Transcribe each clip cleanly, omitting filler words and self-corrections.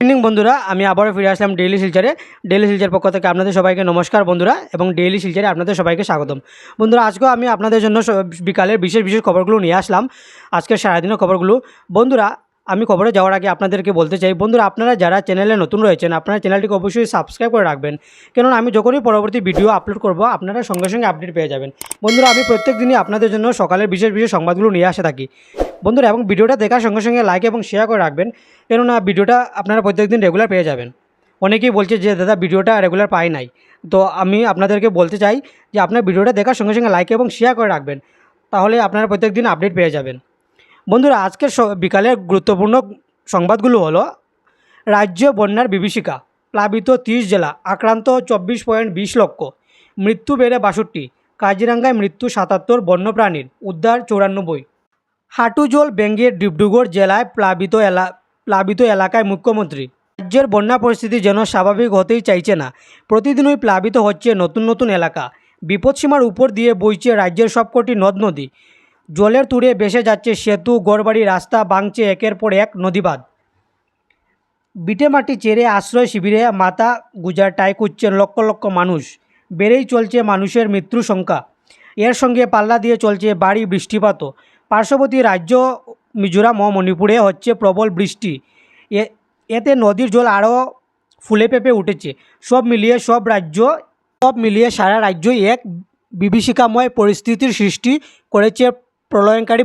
Evening বন্ধুরা, আমি আবারও ফিরে আসলাম ডেইলি শিলচরে। ডেইলি শিলচর পক্ষ থেকে আপনাদের সবাইকে নমস্কার বন্ধুরা, এবং ডেইলি শিলচরে আপনাদের সবাইকে স্বাগতম। বন্ধুরা, আজকেও আমি আপনাদের জন্য বিকালের বিশেষ খবরগুলো নিয়ে আসলাম, আজকের সারাদিনের খবরগুলো। বন্ধুরা, আমি খবরে যাওয়ার আগে আপনাদেরকে বলতে চাই, বন্ধুরা আপনারা যারা চ্যানেলে নতুন রয়েছেন আপনারা চ্যানেলটিকে অবশ্যই সাবস্ক্রাইব করে রাখবেন, কেননা আমি যখনই পরবর্তী ভিডিও আপলোড করব আপনারা সঙ্গে সঙ্গে আপডেট পেয়ে যাবেন। বন্ধুরা, আমি প্রত্যেক দিনই আপনাদের জন্য সকালের বিশেষ সংবাদগুলো নিয়ে আসে থাকি বন্ধুরা, এবং ভিডিওটা দেখার সঙ্গে সঙ্গে লাইক এবং শেয়ার করে রাখবেন, কেননা ভিডিওটা আপনারা প্রত্যেকদিন রেগুলার পেয়ে যাবেন। অনেকেই বলছে যে দাদা ভিডিওটা রেগুলার পাই নাই, তো আমি আপনাদেরকে বলতে চাই যে আপনার ভিডিওটা দেখার সঙ্গে সঙ্গে লাইক এবং শেয়ার করে রাখবেন, তাহলে আপনারা প্রত্যেকদিন আপডেট পেয়ে যাবেন। বন্ধুরা, আজকের বিকালের গুরুত্বপূর্ণ সংবাদগুলো হলো: রাজ্য বন্যার বিভীষিকা, প্লাবিত 30 জেলা, আক্রান্ত 24.20 লক্ষ, মৃত্যু বেড়ে 62, কাজিরাঙ্গায় মৃত্যু 77, বন্যপ্রাণীর উদ্ধার 94। হাঁটু জল ভেঙে ডিব্রুগড় জেলায় প্লাবিত এলাকায় মুখ্যমন্ত্রী। রাজ্যের বন্যা পরিস্থিতি যেন স্বাভাবিক হতেই চাইছে না, প্রতিদিনই প্লাবিত হচ্ছে নতুন এলাকা। বিপদসীমার উপর দিয়ে বইছে রাজ্যের সবকটি নদ নদী, জলের তুড়ে ভেসে যাচ্ছে সেতু, গড়বাড়ি, রাস্তা, ভাঙছে একের পর এক নদীবাঁধ। ভিটেমাটি ছেড়ে আশ্রয় শিবিরে মাথা গুজাটায় কুচ্ছেন লক্ষ লক্ষ মানুষ, বেড়েই চলছে মানুষের মৃত্যুর সংখ্যা। এর সঙ্গে পাল্লা দিয়ে চলছে ভারী বৃষ্টিপাতও। পার্শ্ববর্তী রাজ্য মিজোরাম ও মণিপুরে হচ্ছে প্রবল বৃষ্টি, এতে নদীর জল আরও ফুলে ফেঁপে উঠেছে। সব মিলিয়ে সারা রাজ্যই এক বিভীষিকাময় পরিস্থিতির সৃষ্টি করেছে প্রলয়ঙ্কারী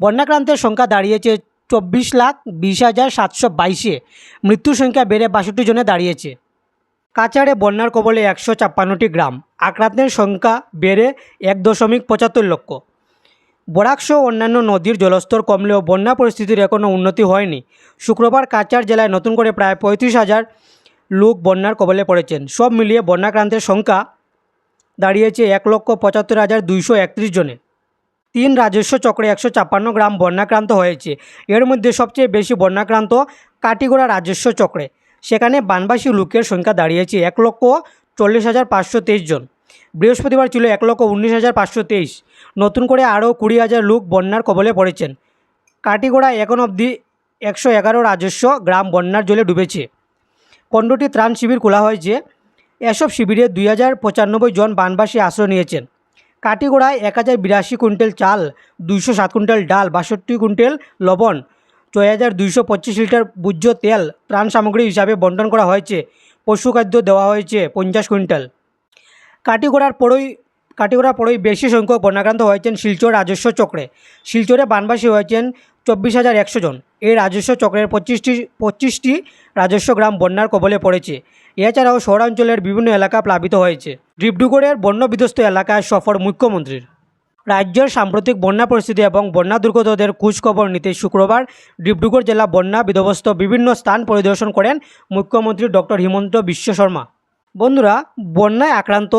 বন্যাক্রান্তের সংখ্যা দাঁড়িয়েছে 24,20,722, মৃত্যুর সংখ্যা বেড়ে 62 জনে দাঁড়িয়েছে। কাছাড়ে বন্যার কবলে 156টি গ্রাম, আক্রান্তের সংখ্যা বেড়ে 1.75 লক্ষ। বরাকসহ অন্যান্য নদীর জলস্তর কমলেও বন্যা পরিস্থিতির এখনও উন্নতি হয়নি। শুক্রবার কাছাড় জেলায় নতুন করে প্রায় 35,000 লোক বন্যার কবলে পড়েছেন। সব মিলিয়ে বন্যাক্রান্তের সংখ্যা দাঁড়িয়েছে 1,75,231 জনে। 3 রাজস্ব চক্রে 156 গ্রাম বন্যাক্রান্ত হয়েছে। এর মধ্যে সবচেয়ে বেশি বন্যাক্রান্ত কাটিগড়া রাজস্ব চক্রে, সেখানে বানবাসী লোকের সংখ্যা দাঁড়িয়েছে 1,40,523 জন। বৃহস্পতিবার ছিল 1,19,523। নতুন করে আরও 20,000 লোক বন্যার কবলে পড়েছেন। কাটিগড়ায় এখন অবধি 111 রাজস্ব গ্রাম বন্যার জলে ডুবেছে। 15টি ত্রাণ শিবির খোলা হয়েছে। এসব শিবিরে 2,095 জন বানবাসী আশ্রয় নিয়েছেন। কাটিগড়ায় 1,082 কুইন্টাল চাল, 207 কুইন্টাল ডাল, 62 কুইন্টাল লবণ, 6,225 লিটার ভোজ্য তেল ত্রাণ সামগ্রী হিসাবে বন্টন করা হয়েছে। পশুখাদ্য দেওয়া হয়েছে 50 কুইন্টাল। কাটিগড়ার পরেই বেশি সংখ্যক বন্যাক্রান্ত হয়েছেন শিলচর রাজস্ব চক্রে। শিলচরে বানবাসী হয়েছেন 24,100 জন। এই রাজস্ব চক্রের 25টি রাজস্ব গ্রাম বন্যার কবলে পড়েছে। এছাড়াও শহরাঞ্চলের বিভিন্ন এলাকা প্লাবিত হয়েছে। ডিব্রুগড়ের বন্যাবিধ্বস্ত এলাকায় সফর মুখ্যমন্ত্রীর। রাজ্যের সাম্প্রতিক বন্যা পরিস্থিতি এবং বন্যা দুর্গতদের খোঁজখবর নিতে শুক্রবার ডিব্রুগড় জেলা বন্যা বিধ্বস্ত বিভিন্ন স্থান পরিদর্শন করেন মুখ্যমন্ত্রী ডক্টর হিমন্ত বিশ্ব শর্মা। বন্ধুরা, বন্যায় আক্রান্ত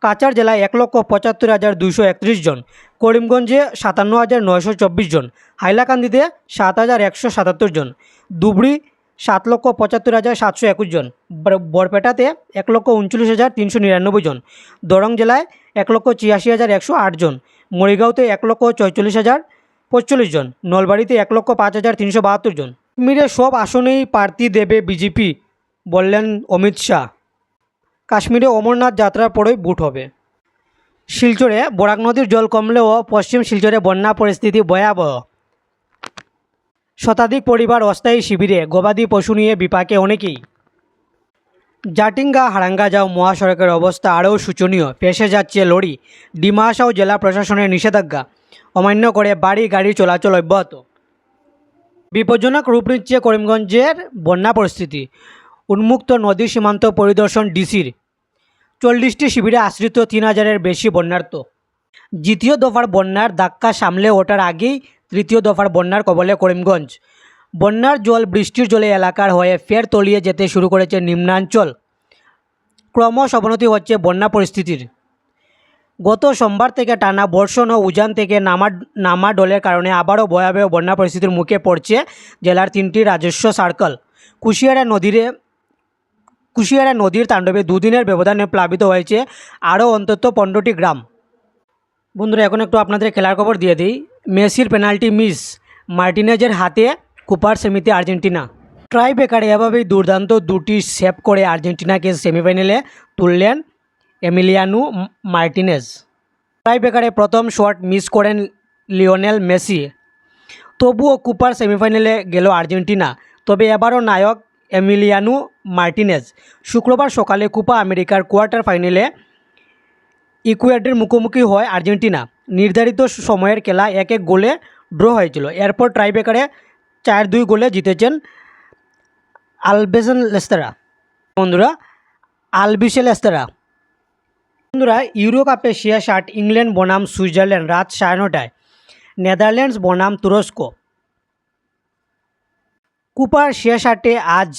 কাছাড় জেলায় 1,75,231 জন, করিমগঞ্জে 57,924 জন, হাইলাকান্দিতে 7,177 জন, ধুবড়ি 7,75,721 জন, বরপেটাতে 1,39,399 জন, দরং জেলায় 1,86,108 জন, মরিগাঁওতে 1,44,045 জন, নলবাড়িতে 1,05,372 জন। কাশ্মীরে সব আসনেই প্রার্থী দেবে বিজেপি, বললেন অমিত শাহ। কাশ্মীরে অমরনাথ যাত্রার পরেই ভোট হবে। শিলচরে বরাক নদীর জল কমলেও পশ্চিম শিলচরে বন্যা পরিস্থিতি ভয়াবহ। শতাধিক পরিবার অস্থায়ী শিবিরে, গবাদি পশু নিয়ে বিপাকে অনেকেই। জাটিঙ্গা হারাঙ্গা যাও মহাসড়কের অবস্থা আরও শোচনীয়, ফেঁসে যাচ্ছে লরি। ডিমাহাসাও জেলা প্রশাসনের নিষেধাজ্ঞা অমান্য করে বাড়ি গাড়ি চলাচল অব্যাহত। বিপজ্জনক রূপ নিচ্ছে করিমগঞ্জের বন্যা পরিস্থিতি। উন্মুক্ত নদী সীমান্ত পরিদর্শন ডিসির। 40টি শিবিরে আশ্রিত 3,000-এর বেশি বন্যার্ত। দ্বিতীয় দফার বন্যার ধাক্কা সামলে ওঠার আগেই তৃতীয় দফার বন্যার কবলে করিমগঞ্জ। বন্যার জল বৃষ্টির জলে এলাকার হয়ে ফের তলিয়ে যেতে শুরু করেছে নিম্নাঞ্চল। ক্রমশ অবনতি হচ্ছে বন্যা পরিস্থিতির। গত সোমবার থেকে টানা বর্ষণ ও উজান থেকে নামা ডলের কারণে আবারও ভয়াবহ বন্যা পরিস্থিতির মুখে পড়ছে জেলার 3টি রাজস্ব সার্কেল। কুশিয়ারা নদীর তাণ্ডবে দুদিনের ব্যবধানে প্লাবিত হয়েছে আরও অন্তত 15টি গ্রাম। বন্ধুরা, এখন একটু আপনাদের খেলার খবর দিয়ে দিই। মেসির পেনাল্টি মিস, মার্টিনেজের হাতে কুপার সেমিতে আর্জেন্টিনা। ট্রাই বেকারে এভাবেই দুর্দান্ত দুটি সেভ করে আর্জেন্টিনাকে সেমিফাইনালে তুললেন এমিলিয়ানো মার্টিনেজ। ট্রাই বেকারে প্রথম শট মিস করেন লিওনেল মেসি। তবুও কুপার সেমিফাইনালে গেল আর্জেন্টিনা। তবে এবারও নায়ক এমিলিয়ানো মার্টিনেজ। শুক্রবার সকালে কোপা আমেরিকার কোয়ার্টার ফাইনালে ইকুয়েডরের মুখোমুখি হয় আর্জেন্টিনা। নির্ধারিত সময়ের খেলা 1-1 গোলে ড্র হয়েছিল। এরপর ট্রাইবেকারে 4-2 গোলে জিতেছেন আলবিসেলেস্তেরা। বন্ধুরা ইউরো কাপে এশিয়া 60 ইংল্যান্ড বনাম সুইজারল্যান্ড রাত 9:30টায়, নেদারল্যান্ডস বনাম তুরস্ক। কুপার শেষ 8-এ আজ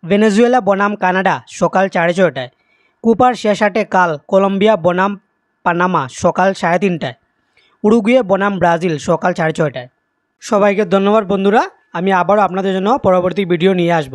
ভেনেজুয়েলা বনাম কানাডা সকাল 6:30টায়। কুপার শেষ 8-এ কাল কলম্বিয়া বনাম পানামা সকাল 3:30টায়। উরুগুয়ে বনাম ব্রাজিল সকাল 6:30টায়। সবাইকে ধন্যবাদ বন্ধুরা। আমি আবারও আপনাদের জন্য পরবর্তী ভিডিও নিয়ে আসব।